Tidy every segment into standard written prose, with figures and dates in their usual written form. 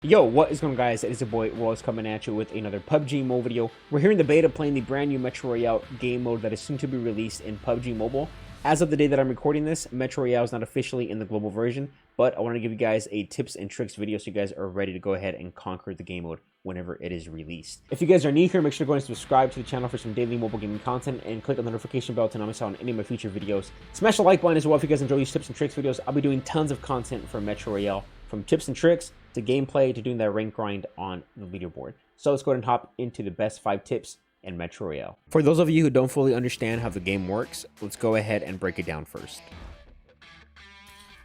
Yo, what is going on, guys? It is your boy Royale coming at you with another PUBG mobile video. We're here in the beta playing the brand new Metro Royale game mode that is soon to be released in PUBG Mobile. As of the day that I'm recording this, Metro Royale is not officially in the global version, but I want to give you guys a tips and tricks video so you guys are ready to go ahead and conquer the game mode whenever it is released. If you guys are new here, make sure to go and subscribe to the channel for some daily mobile gaming content and click on the notification bell to not miss out on any of my future videos. Smash the like button as well if you guys enjoy these tips and tricks videos. I'll be doing tons of content for Metro Royale, from tips and tricks to gameplay to doing that rank grind on the leaderboard. So let's go ahead and hop into the best 5 tips in Metro Royale. For those of you who don't fully understand how the game works, let's go ahead and break it down first.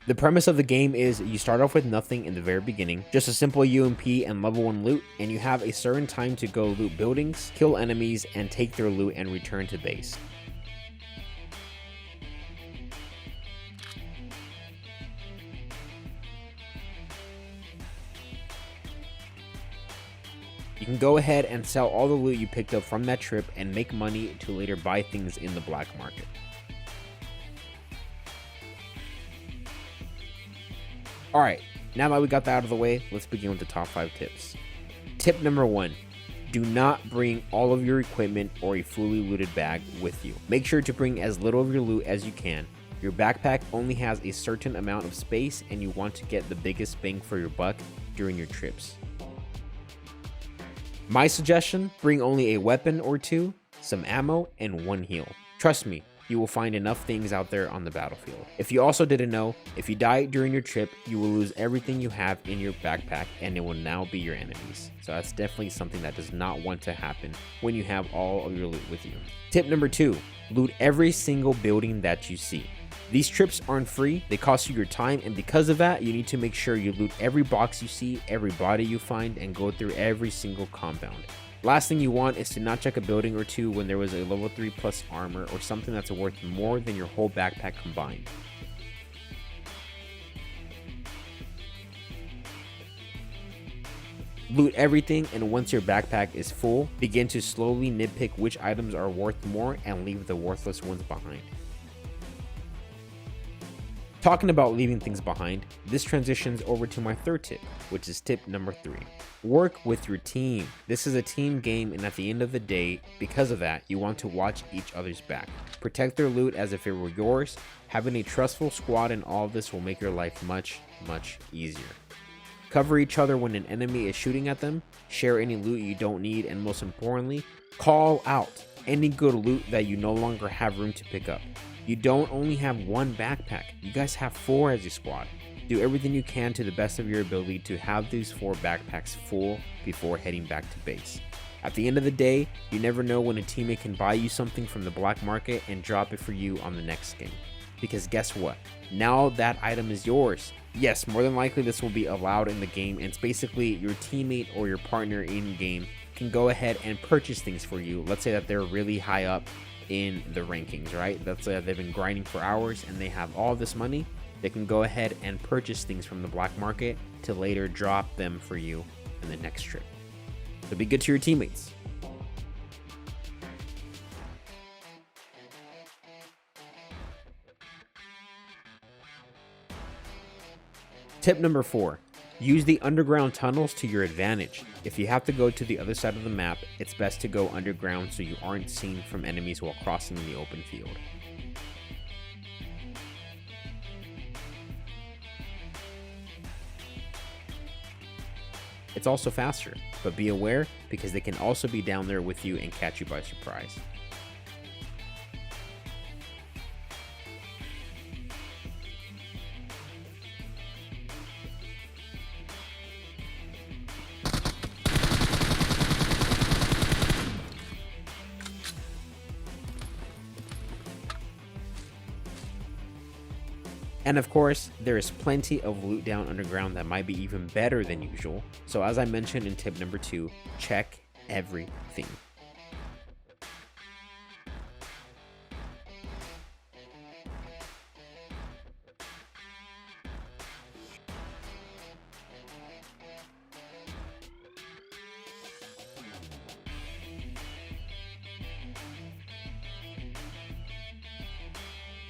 The premise of the game is you start off with nothing in the very beginning, just a simple UMP and level 1 loot, and you have a certain time to go loot buildings, kill enemies, and take their loot and return to base. You can go ahead and sell all the loot you picked up from that trip and make money to later buy things in the black market. Alright, now that we got that out of the way, let's begin with the top 5 tips. Tip number 1. Do not bring all of your equipment or a fully looted bag with you. Make sure to bring as little of your loot as you can. Your backpack only has a certain amount of space and you want to get the biggest bang for your buck during your trips. My suggestion, bring only a weapon or 2, some ammo, and 1 heal. Trust me, you will find enough things out there on the battlefield. If you also didn't know, if you die during your trip, you will lose everything you have in your backpack and it will now be your enemies. So that's definitely something that does not want to happen when you have all of your loot with you. Tip number 2, loot every single building that you see. These trips aren't free, they cost you your time, and because of that, you need to make sure you loot every box you see, every body you find, and go through every single compound. Last thing you want is to not check a building or 2 when there was a level 3 plus armor or something that's worth more than your whole backpack combined. Loot everything, and once your backpack is full, begin to slowly nitpick which items are worth more and leave the worthless ones behind. Talking about leaving things behind, this transitions over to my 3rd tip, which is tip number 3. Work with your team. This is a team game, and at the end of the day, because of that, you want to watch each other's back. Protect their loot as if it were yours. Having a trustful squad in all of this will make your life much, much easier. Cover each other when an enemy is shooting at them, share any loot you don't need, and most importantly, call out any good loot that you no longer have room to pick up. You don't only have 1 backpack, you guys have 4 as a squad. Do everything you can to the best of your ability to have these 4 backpacks full before heading back to base. At the end of the day, you never know when a teammate can buy you something from the black market and drop it for you on the next game. Because guess what? Now that item is yours. Yes, more than likely this will be allowed in the game, and it's basically your teammate or your partner in game can go ahead and purchase things for you. Let's say that they're really high up in the rankings, right? That's they've been grinding for hours and they have all this money. They can go ahead and purchase things from the black market to later drop them for you in the next trip. So be good to your teammates. Tip number 4. Use the underground tunnels to your advantage. If you have to go to the other side of the map, it's best to go underground so you aren't seen from enemies while crossing the open field. It's also faster, but be aware because they can also be down there with you and catch you by surprise. And of course, there is plenty of loot down underground that might be even better than usual. So as I mentioned in tip number 2, check everything.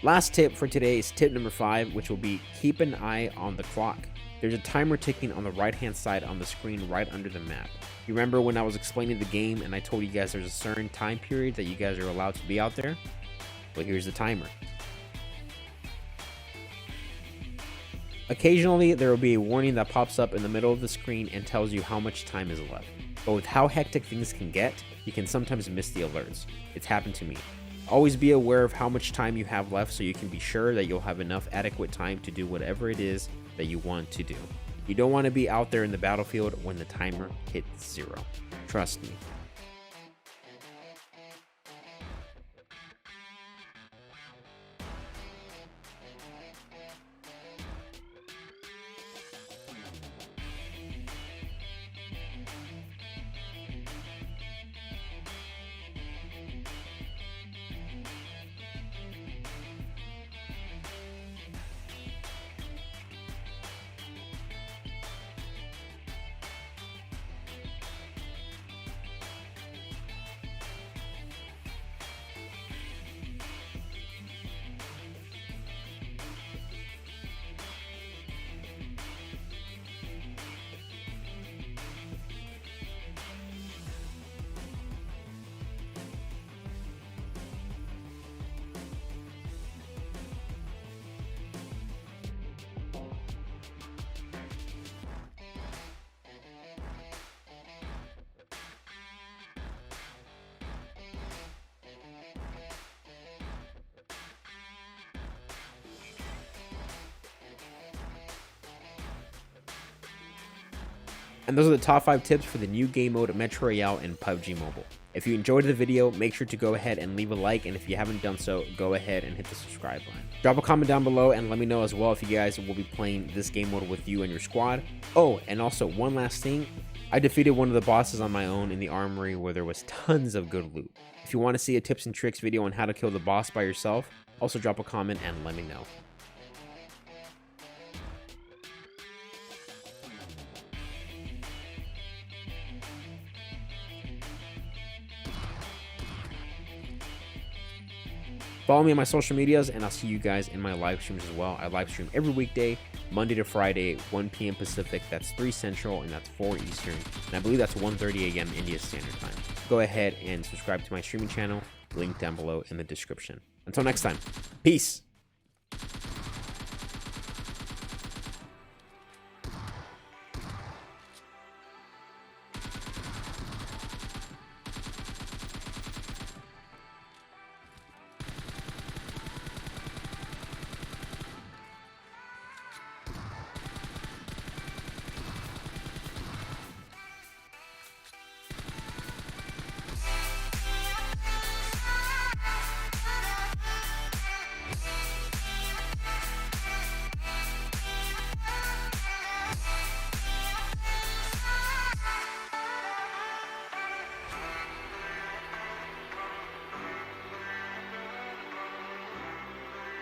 Last tip for today is tip number 5, which will be keep an eye on the clock. There's a timer ticking on the right hand side on the screen right under the map. You remember when I was explaining the game and I told you guys there's a certain time period that you guys are allowed to be out there? Well, here's the timer. Occasionally, there will be a warning that pops up in the middle of the screen and tells you how much time is left. But with how hectic things can get, you can sometimes miss the alerts. It's happened to me. Always be aware of how much time you have left so you can be sure that you'll have enough adequate time to do whatever it is that you want to do. You don't want to be out there in the battlefield when the timer hits 0. Trust me. And those are the top 5 tips for the new game mode Metro Royale in PUBG Mobile. If you enjoyed the video, make sure to go ahead and leave a like, and if you haven't done so, go ahead and hit the subscribe button. Drop a comment down below and let me know as well if you guys will be playing this game mode with you and your squad. Oh, and also one last thing, I defeated one of the bosses on my own in the armory where there was tons of good loot. If you want to see a tips and tricks video on how to kill the boss by yourself, also drop a comment and let me know. Follow me on my social medias, and I'll see you guys in my live streams as well. I live stream every weekday, Monday to Friday, 1 p.m. Pacific. That's 3 Central, and that's 4 Eastern. And I believe that's 1:30 a.m. India Standard Time. Go ahead and subscribe to my streaming channel. Link down below in the description. Until next time, peace.